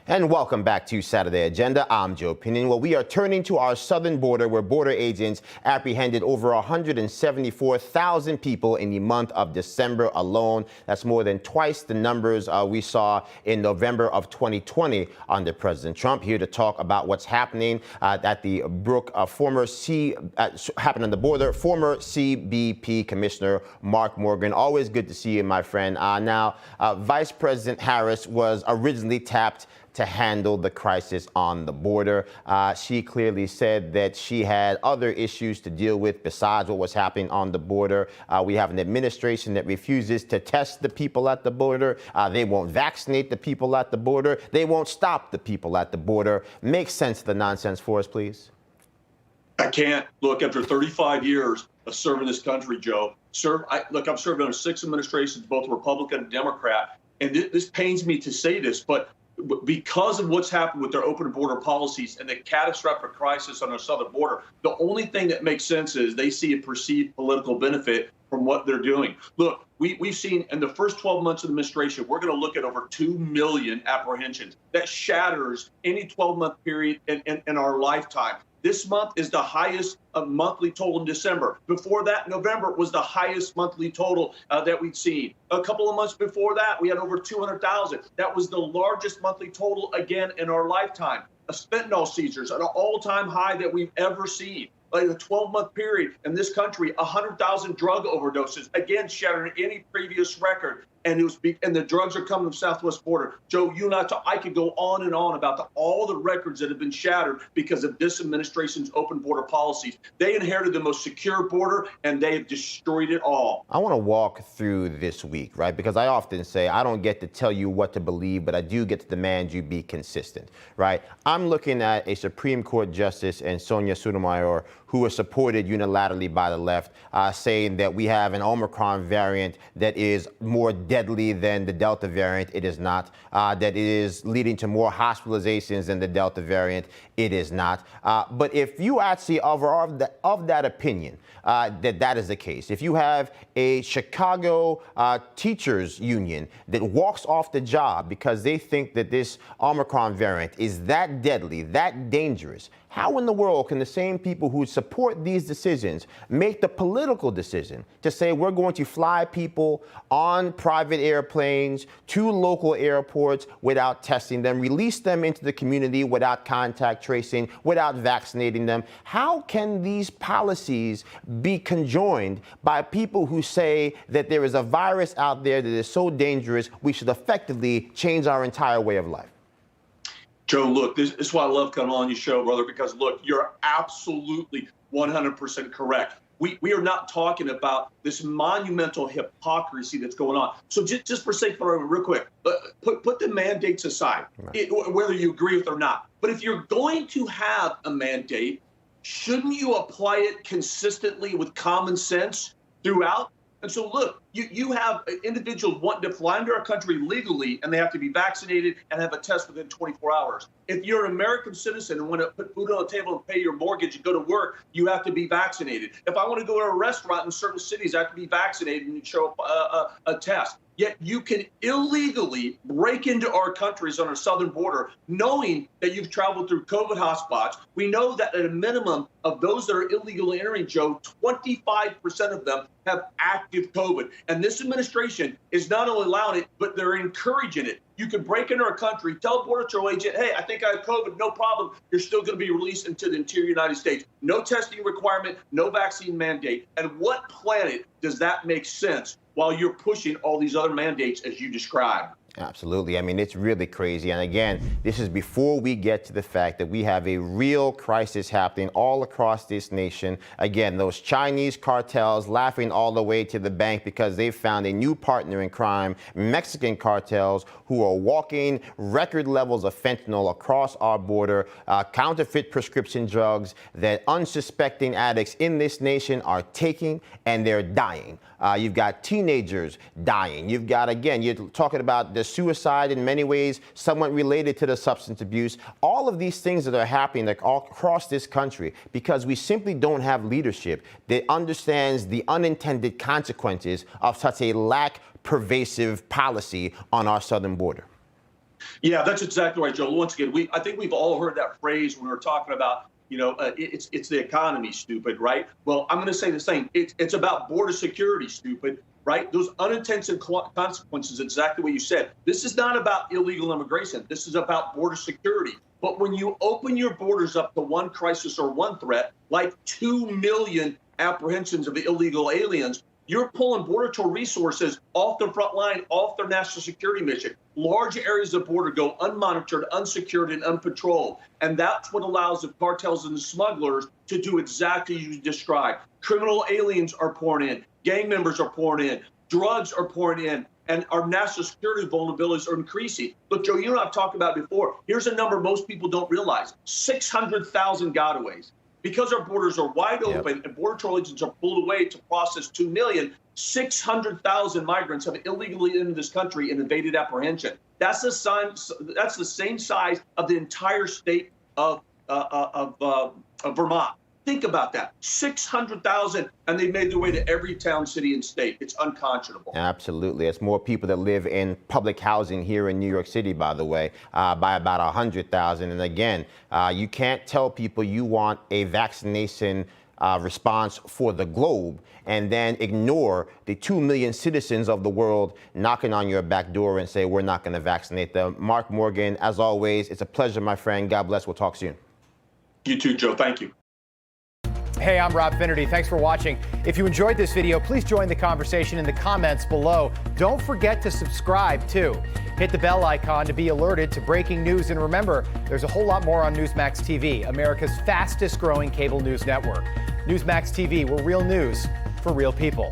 And welcome back to Saturday Agenda. I'm Joe Pinion. Well, we are turning to our southern border where border agents apprehended over 174,000 people in the month of December alone. That's more than twice the numbers we saw in November of 2020 under President Trump. Here to talk about what's happening at the Brook, happened on the border, former CBP Commissioner Mark Morgan. Always good to see you, my friend. Now, Vice President Harris was originally tapped to handle the crisis on the border. She clearly said that she had other issues to deal with besides what was happening on the border. We have an administration that refuses to test the people at the border. They won't vaccinate the people at the border. They won't stop the people at the border. Make sense of the nonsense for us, please. I can't. Look, after 35 years of serving this country, Joe, I've served under 6 administrations, both Republican and Democrat, and this pains me to say this, but because of what's happened with their open border policies and the catastrophic crisis on our southern border, the only thing that makes sense is they see a perceived political benefit from what they're doing. Look, we've seen in the first 12 months of the administration, we're going to look at over 2 million apprehensions. That shatters any 12-month period in our lifetime. This month is the highest monthly total in December. Before that, November was the highest monthly total that we'd seen. A couple of months before that, we had over 200,000. That was the largest monthly total again in our lifetime. Fentanyl seizures at an all-time high that we've ever seen. Like a 12-month period in this country, 100,000 drug overdoses, again shattering any previous record. And the drugs are coming from the southwest border. Joe, you and I could go on and on about all the records that have been shattered because of this administration's open border policies. They inherited the most secure border, and they have destroyed it all. I want to walk through this week, right? Because I often say I don't get to tell you what to believe, but I do get to demand you be consistent, right? I'm looking at a Supreme Court Justice and Sonia Sotomayor who was supported unilaterally by the left, saying that we have an Omicron variant that is more deadly than the Delta variant. It is not. That it is leading to more hospitalizations than the Delta variant. It is not. But if you actually are of that opinion, that is the case, if you have a Chicago teachers union that walks off the job because they think that this Omicron variant is that deadly, that dangerous, how in the world can the same people who support these decisions make the political decision to say we're going to fly people on private airplanes to local airports without testing them, release them into the community without contact tracing, without vaccinating them? How can these policies be conjoined by people who say that there is a virus out there that is so dangerous we should effectively change our entire way of life? Joe, look, this is why I love coming on your show, brother, because, look, you're absolutely 100% correct. We are not talking about this monumental hypocrisy that's going on. So just for sake of real quick, put the mandates aside, whether you agree with it or not. But if you're going to have a mandate, shouldn't you apply it consistently with common sense throughout? And so, look, you have individuals wanting to fly into our country legally, and they have to be vaccinated and have a test within 24 hours. If you're an American citizen and want to put food on the table and pay your mortgage and go to work, you have to be vaccinated. If I want to go to a restaurant in certain cities, I have to be vaccinated and show up a test. Yet you can illegally break into our countries on our southern border, knowing that you've traveled through COVID hotspots. We know that at a minimum of those that are illegally entering, Joe, 25% of them have active COVID. And this administration is not only allowing it, but they're encouraging it. You can break into our country, tell a Border Patrol agent, hey, I think I have COVID, no problem. You're still going to be released into the interior United States. No testing requirement, no vaccine mandate. And what planet does that make sense while you're pushing all these other mandates as you described? Absolutely. I mean, it's really crazy. And again, this is before we get to the fact that we have a real crisis happening all across this nation. Again, those Chinese cartels laughing all the way to the bank because they've found a new partner in crime, Mexican cartels who are walking record levels of fentanyl across our border, counterfeit prescription drugs that unsuspecting addicts in this nation are taking, and they're dying. You've got teenagers dying. You've got, again, you're talking about the suicide in many ways, somewhat related to the substance abuse. All of these things that are happening like all across this country because we simply don't have leadership that understands the unintended consequences of such a pervasive policy on our southern border. Yeah, that's exactly right, Joe. Once again, I think we've all heard that phrase when we're talking about, it's the economy, stupid, right? Well, I'm going to say the same. It's about border security, stupid, right? Those unintended consequences, exactly what you said. This is not about illegal immigration. This is about border security. But when you open your borders up to one crisis or one threat, like 2 million apprehensions of illegal aliens, you're pulling Border Patrol resources off the front line, off their national security mission. Large areas of border go unmonitored, unsecured, and unpatrolled. And that's what allows the cartels and the smugglers to do exactly as you described. Criminal aliens are pouring in. Gang members are pouring in. Drugs are pouring in. And our national security vulnerabilities are increasing. Look, Joe, you and I have talked about it before. Here's a number most people don't realize. 600,000 gotaways. Because our borders are wide open and Border Patrol agents are pulled away to process 2 million, 600,000 migrants have illegally entered this country and evaded apprehension. That's the same size of the entire state of Vermont. Think about that. 600,000, and they made their way to every town, city, and state. It's unconscionable. Absolutely. It's more people that live in public housing here in New York City, by the way, by about 100,000. And again, you can't tell people you want a vaccination response for the globe and then ignore the 2 million citizens of the world knocking on your back door and say, we're not going to vaccinate them. Mark Morgan, as always, it's a pleasure, my friend. God bless. We'll talk soon. You too, Joe. Thank you. Hey, I'm Rob Finnerty. Thanks for watching. If you enjoyed this video, please join the conversation in the comments below. Don't forget to subscribe, too. Hit the bell icon to be alerted to breaking news. And remember, there's a whole lot more on Newsmax TV, America's fastest growing cable news network. Newsmax TV, we're real news for real people.